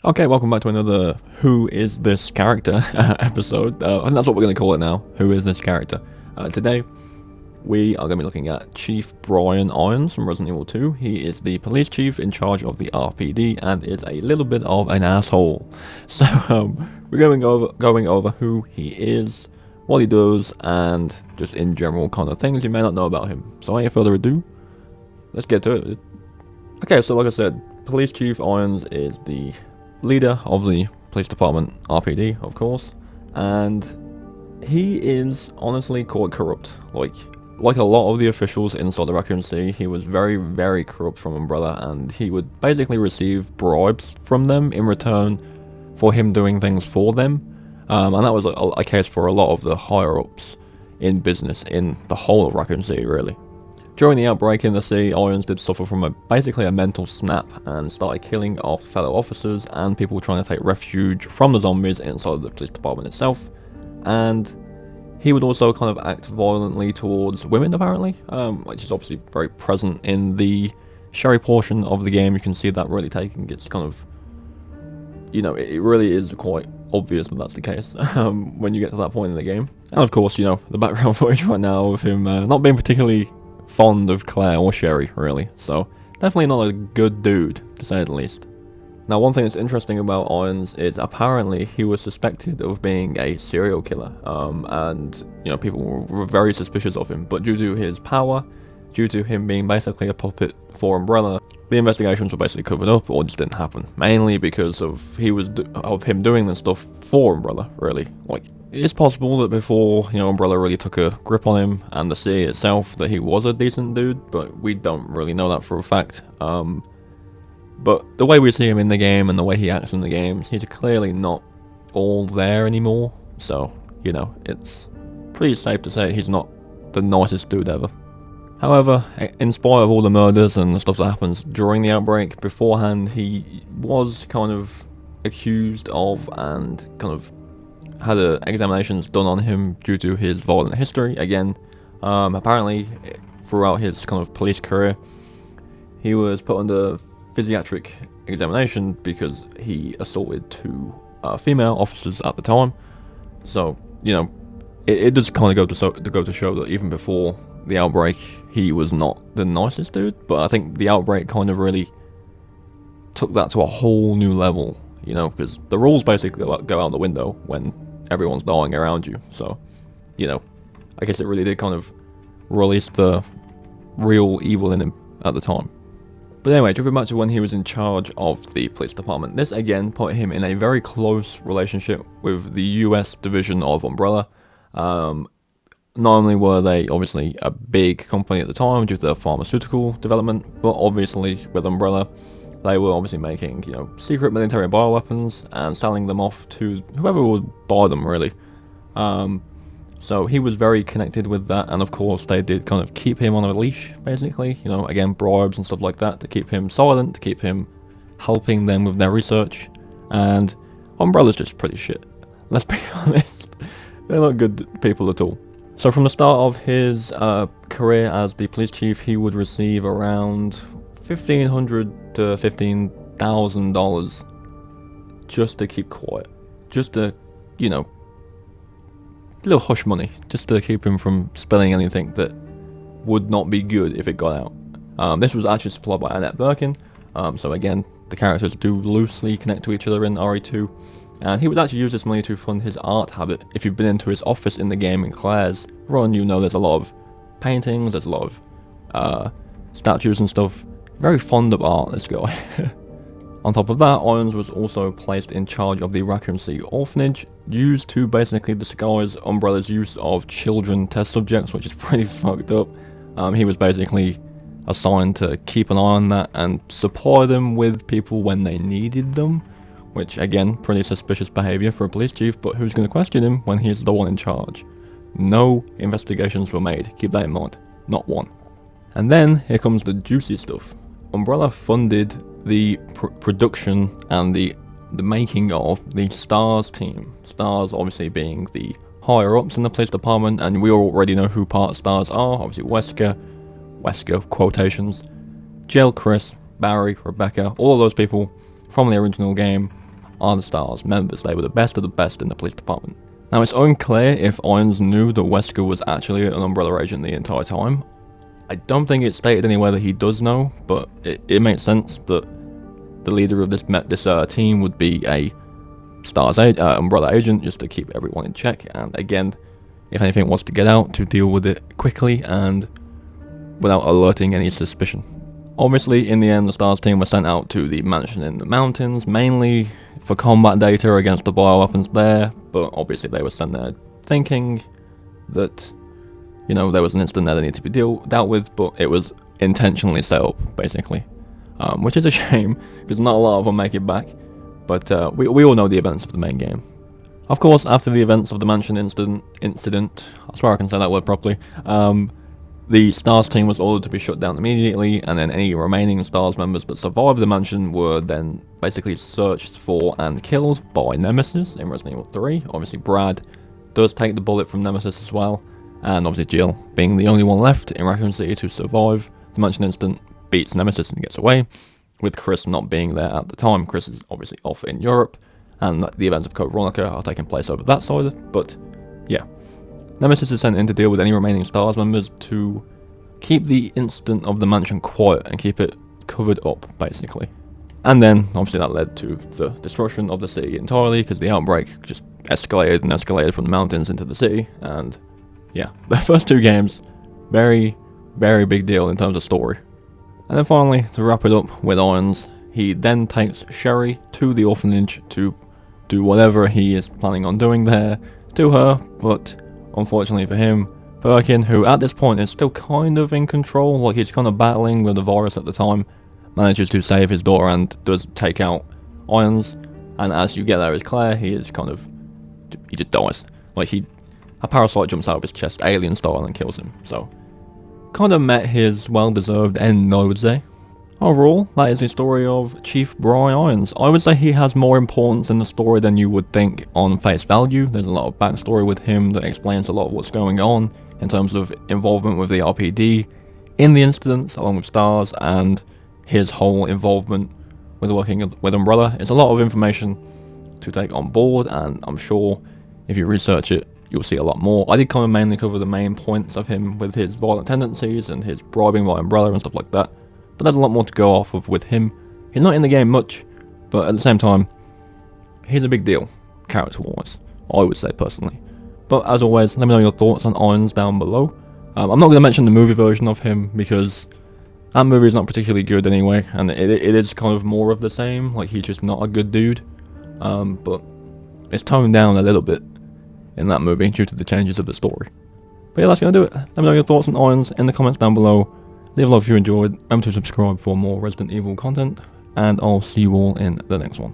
Okay, welcome back to another Who Is This Character episode, and that's what we're going to call it now, Who Is This Character. Today, we are going to be looking at Chief Brian Irons from Resident Evil 2. He is the police chief in charge of the RPD, and is a little bit of an asshole. So, we're going over who he is, what he does, and just in general kind of things you may not know about him. So, without any further ado, let's get to it. Okay, so like I said, Police Chief Irons is the leader of the police department, RPD, of course, and he is honestly quite corrupt. Like a lot of the officials inside the Raccoon City, he was very, very corrupt from Umbrella, and he would basically receive bribes from them in return for him doing things for them, and that was a case for a lot of the higher-ups in business in the whole of Raccoon City, really. During the outbreak in the city, Irons did suffer from basically a mental snap and started killing off fellow officers and people trying to take refuge from the zombies inside the police department itself. And he would also kind of act violently towards women, apparently, which is obviously very present in the Sherry portion of the game. You can see that really taking its kind of, it really is quite obvious that that's the case when you get to that point in the game. And of course, the background footage right now of him not being particularly fond of Claire or Sherry, really, so definitely not a good dude, to say the least. Now, one thing that's interesting about Irons is apparently he was suspected of being a serial killer, and people were very suspicious of him, but due to his power, due to him being basically a puppet for Umbrella, the investigations were basically covered up or just didn't happen, mainly because of him doing this stuff for Umbrella, really. It's possible that before, Umbrella really took a grip on him and the city itself, that he was a decent dude, but we don't really know that for a fact. But the way we see him in the game and the way he acts in the games, he's clearly not all there anymore. So, it's pretty safe to say he's not the nicest dude ever. However, in spite of all the murders and the stuff that happens during the outbreak, beforehand he was kind of accused of and kind of had examinations done on him due to his violent history. Again, apparently throughout his kind of police career, he was put under physiatric examination because he assaulted two female officers at the time. So, it does kind of go to show that even before the outbreak, he was not the nicest dude. But I think the outbreak kind of really took that to a whole new level, because the rules basically go out the window when everyone's dying around you. So, I guess it really did kind of release the real evil in him at the time. But anyway, jumping back to when he was in charge of the police department, this again put him in a very close relationship with the US division of Umbrella. Not only were they obviously a big company at the time due to their pharmaceutical development, but obviously with Umbrella, they were obviously making, secret military bioweapons and selling them off to whoever would buy them, really. So he was very connected with that, and of course they did kind of keep him on a leash, basically. Again, bribes and stuff like that to keep him silent, to keep him helping them with their research. And Umbrella's just pretty shit. Let's be honest. They're not good people at all. So from the start of his career as the police chief, he would receive around $1,500 to $15,000 just to keep quiet, just to, a little hush money, just to keep him from spilling anything that would not be good if it got out. This was actually supplied by Annette Birkin, so again, the characters do loosely connect to each other in RE2, and he would actually use this money to fund his art habit. If you've been into his office in the game in Claire's run, there's a lot of paintings, there's a lot of statues and stuff. Very fond of art, this guy. On top of that, Irons was also placed in charge of the Raccoon City orphanage, used to basically disguise Umbrella's use of children test subjects, which is pretty fucked up. He was basically assigned to keep an eye on that and supply them with people when they needed them, which again, pretty suspicious behaviour for a police chief, but who's going to question him when he's the one in charge? No investigations were made, keep that in mind, not one. And then here comes the juicy stuff. Umbrella funded the production and the making of the STARS team. STARS obviously being the higher ups in the police department, and we already know who part STARS are. Obviously Wesker quotations, Jill, Chris, Barry, Rebecca, all of those people from the original game are the STARS members. They were the best of the best in the police department. Now, it's unclear if Irons knew that Wesker was actually an Umbrella agent the entire time. I don't think it's stated anywhere that he does know, but it makes sense that the leader of this team would be a STARS Umbrella agent, just to keep everyone in check, and again, if anything was to get out, to deal with it quickly and without alerting any suspicion. Obviously, in the end, the STARS team was sent out to the mansion in the mountains, mainly for combat data against the bioweapons there, but obviously they were sent there thinking that, you know, there was an incident that they needed to be dealt with, but it was intentionally set up, basically. Which is a shame, because not a lot of them make it back, but we all know the events of the main game. Of course, after the events of the mansion incident, I swear I can say that word properly, the STARS team was ordered to be shut down immediately, and then any remaining STARS members that survived the mansion were then basically searched for and killed by Nemesis in Resident Evil 3. Obviously Brad does take the bullet from Nemesis as well, and obviously Jill, being the only one left in Raccoon City to survive the mansion incident, beats Nemesis and gets away, with Chris not being there at the time. Chris is obviously off in Europe, and the events of Code Veronica are taking place over that side, but yeah. Nemesis is sent in to deal with any remaining STARS members to keep the incident of the mansion quiet and keep it covered up, basically. And then, obviously, that led to the destruction of the city entirely, because the outbreak just escalated and escalated from the mountains into the city, and yeah, the first two games, very, very big deal in terms of story. And then finally, to wrap it up with Irons, he then takes Sherry to the orphanage to do whatever he is planning on doing there to her, but unfortunately for him, Birkin, who at this point is still kind of in control, like he's kind of battling with the virus at the time, manages to save his daughter and does take out Irons, and as you get there as Claire, he just dies. Like a parasite jumps out of his chest, alien style, and kills him, so kind of met his well-deserved end, I would say. Overall, that is the story of Chief Brian Irons. I would say he has more importance in the story than you would think on face value. There's a lot of backstory with him that explains a lot of what's going on in terms of involvement with the RPD in the incidents, along with STARS, and his whole involvement with working with Umbrella. It's a lot of information to take on board, and I'm sure if you research it, you'll see a lot more. I did kind of mainly cover the main points of him with his violent tendencies and his bribing by Umbrella and stuff like that. But there's a lot more to go off of with him. He's not in the game much, but at the same time, he's a big deal, character-wise, I would say personally. But as always, let me know your thoughts on Irons down below. I'm not going to mention the movie version of him, because that movie is not particularly good anyway, and it is kind of more of the same, like he's just not a good dude. But it's toned down a little bit in that movie due to the changes of the story. But yeah, that's going to do it. Let me know your thoughts on Irons in the comments down below. Leave a like if you enjoyed, remember to subscribe for more Resident Evil content, and I'll see you all in the next one.